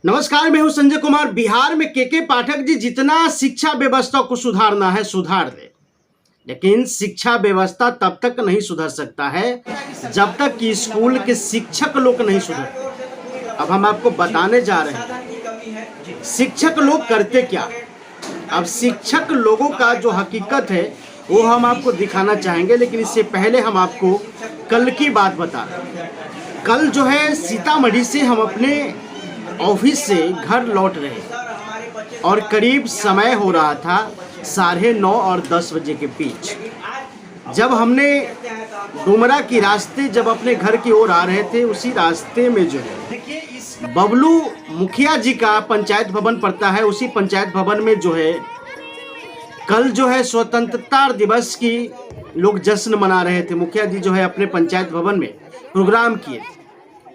नमस्कार, मैं हूं संजय कुमार। बिहार में के पाठक जी जितना शिक्षा व्यवस्था को सुधारना है सुधार दे, लेकिन शिक्षा व्यवस्था तब तक नहीं सुधर सकता है जब तक कि स्कूल के शिक्षक लोग नहीं सुधर। अब हम आपको बताने जा रहे हैं शिक्षक लोग करते क्या। अब शिक्षक लोगों का जो हकीकत है वो हम आपको दिखाना चाहेंगे, लेकिन इससे पहले हम आपको कल की बात बता रहे हैं। कल जो है सीतामढ़ी से हम अपने ऑफिस से घर लौट रहे और करीब समय हो रहा था 9:30 और 10 बजे के बीच। जब हमने डुमरा की रास्ते जब अपने घर की ओर आ रहे थे, उसी रास्ते में जो है बबलू मुखिया जी का पंचायत भवन पड़ता है। उसी पंचायत भवन में जो है कल जो है स्वतंत्रता दिवस की लोग जश्न मना रहे थे। मुखिया जी जो है अपने पंचायत भवन में प्रोग्राम किए।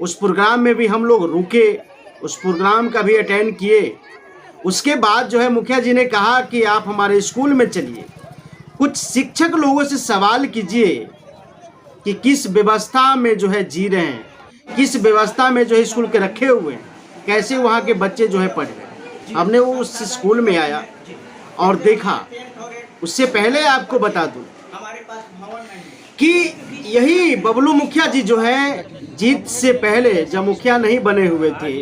उस प्रोग्राम में भी हम लोग रुके, उस प्रोग्राम का भी अटेंड किए। उसके बाद जो है मुखिया जी ने कहा कि आप हमारे स्कूल में चलिए, कुछ शिक्षक लोगों से सवाल कीजिए कि किस व्यवस्था में जो है जी रहे हैं, किस व्यवस्था में जो है स्कूल के रखे हुए हैं, कैसे वहाँ के बच्चे जो है पढ़ रहे हैं। हमने वो उस स्कूल में आया और देखा। उससे पहले आपको बता दूं कि यही बबलू मुखिया जी जो है जीत से पहले जब मुखिया नहीं बने हुए थे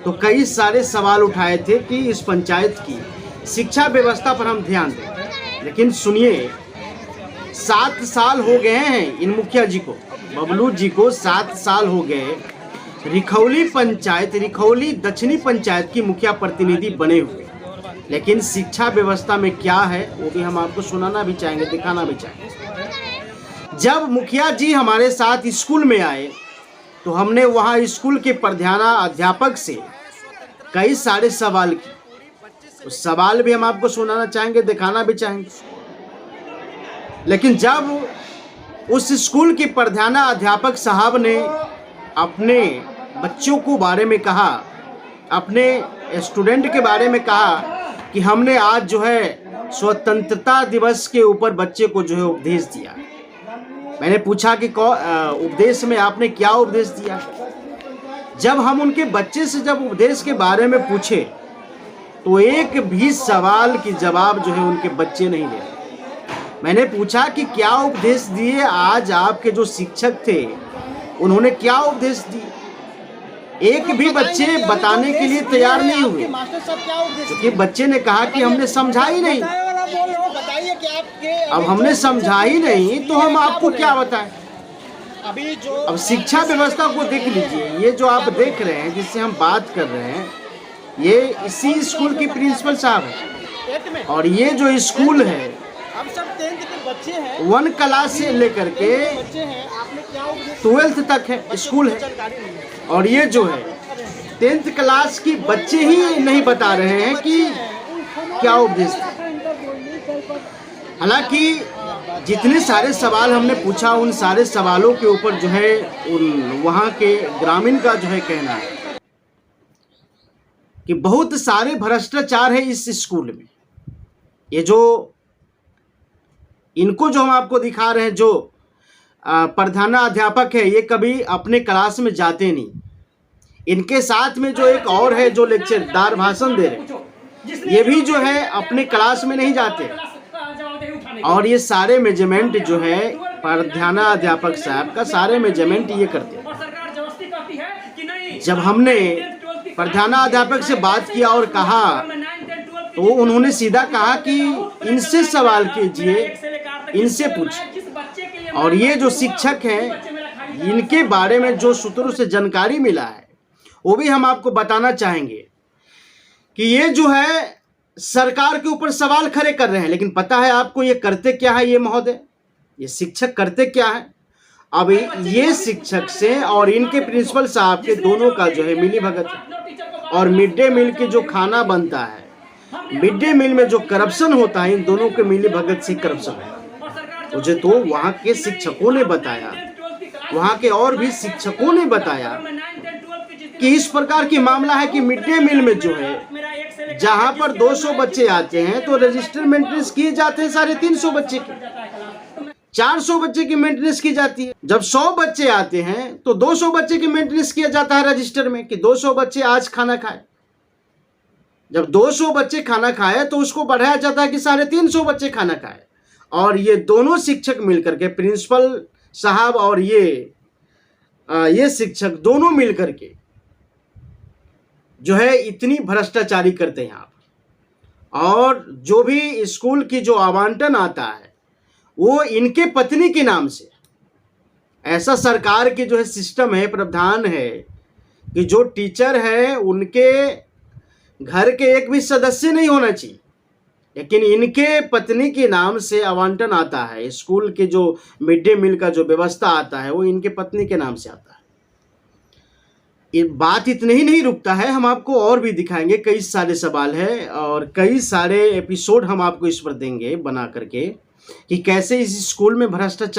तो कई सारे सवाल उठाए थे कि इस पंचायत की शिक्षा व्यवस्था पर हम ध्यान दें। लेकिन सुनिए, 7 साल हो गए हैं इन मुखिया जी को, बबलू जी को 7 साल हो गए रिखौली पंचायत, रिखौली दक्षिणी पंचायत की मुखिया प्रतिनिधि बने हुए। लेकिन शिक्षा व्यवस्था में क्या है वो भी हम आपको सुनाना भी चाहेंगे, दिखाना भी चाहेंगे। जब मुखिया जी हमारे साथ स्कूल में आए तो हमने वहाँ स्कूल के प्रधानाध्यापक से कई सारे सवाल किए। उस सवाल भी हम आपको सुनाना चाहेंगे, दिखाना भी चाहेंगे। लेकिन जब उस स्कूल के प्रधानाध्यापक साहब ने अपने बच्चों को बारे में कहा, अपने स्टूडेंट के बारे में कहा कि हमने आज जो है स्वतंत्रता दिवस के ऊपर बच्चे को जो है उपदेश दिया। मैंने पूछा कि उपदेश में आपने क्या उपदेश दिया। जब हम उनके बच्चे से जब उपदेश के बारे में पूछे तो एक भी सवाल की जवाब जो है उनके बच्चे नहीं दे रहे। मैंने पूछा कि क्या उपदेश दिए आज आपके जो शिक्षक थे, उन्होंने क्या उपदेश दिए। एक भी बच्चे बताने के लिए तैयार नहीं हुए, क्योंकि बच्चे ने कहा कि हमने समझा ही नहीं। अब हमने समझा ही नहीं तो हम आपको क्या बताएं। अब शिक्षा व्यवस्था को देख लीजिए। ये जो आप देख रहे हैं, जिससे हम बात कर रहे हैं, ये इसी स्कूल की प्रिंसिपल साहब है। और ये जो स्कूल है 1 क्लास से लेकर के 12th तक है स्कूल है। और ये जो है 10th क्लास की बच्चे ही नहीं बता रहे हैं कि क्या उपदेश था। हालांकि जितने सारे सवाल हमने पूछा, उन सारे सवालों के ऊपर जो है उन वहाँ के ग्रामीण का जो है कहना है कि बहुत सारे भ्रष्टाचार है इस स्कूल में। ये जो इनको जो हम आपको दिखा रहे हैं, जो प्रधानाध्यापक है, ये कभी अपने क्लास में जाते नहीं। इनके साथ में जो एक और है जो लेक्चरदार भाषण दे रहे, ये भी जो है अपने क्लास में नहीं जाते। और ये सारे मेजरमेंट जो है प्रधानाध्यापक साहब का, सारे मेजरमेंट ये करते हैं। जब हमने प्रधानाध्यापक से बात किया और कहा तो उन्होंने सीधा कहा कि इनसे सवाल कीजिए, इनसे पूछिए। और ये जो शिक्षक हैं, इनके बारे में जो सूत्रों से जानकारी मिला है वो भी हम आपको बताना चाहेंगे कि ये जो है सरकार के ऊपर सवाल खड़े कर रहे हैं। लेकिन पता है आपको ये करते क्या है, ये महोदय, ये शिक्षक करते क्या है। अब ये शिक्षक से और इनके प्रिंसिपल साहब के दोनों का जो है मिली भगत है। और मिड डे मील के जो खाना बनता है, मिड डे मील में जो करप्शन होता है, इन दोनों के मिली भगत से करप्शन है। मुझे तो वहाँ के शिक्षकों ने बताया, वहाँ के और भी शिक्षकों ने बताया कि इस प्रकार की मामला है कि मिड डे मील में जो है जहाँ पर 200 बच्चे आते हैं तो रजिस्टर मेंटेनेंस किए जाते हैं 350 बच्चे के। 400 बच्चे की मेंटेनेंस की जाती है। जब 100 बच्चे आते हैं तो 200 बच्चे की मेंटेनेंस किया जाता है रजिस्टर में कि 200 बच्चे आज खाना खाए। जब 200 बच्चे खाना खाए तो उसको बढ़ाया जाता है कि 350 बच्चे खाना खाए। और ये दोनों शिक्षक मिलकर के, प्रिंसिपल साहब और ये शिक्षक दोनों मिलकर के जो है इतनी भ्रष्टाचारी करते हैं यहाँ पर। और जो भी स्कूल की जो आवंटन आता है वो इनके पत्नी के नाम से। ऐसा सरकार की जो है सिस्टम है, प्रावधान है कि जो टीचर है उनके घर के एक भी सदस्य नहीं होना चाहिए, लेकिन इनके पत्नी के नाम से आवंटन आता है। स्कूल के जो मिड डे मील का जो व्यवस्था आता है वो इनके पत्नी के नाम से आता है। ये बात इतने ही नहीं रुकता है, हम आपको और भी दिखाएंगे। कई सारे सवाल है और कई सारे एपिसोड हम आपको इस पर देंगे बना करके कि कैसे इस स्कूल में भ्रष्टाचार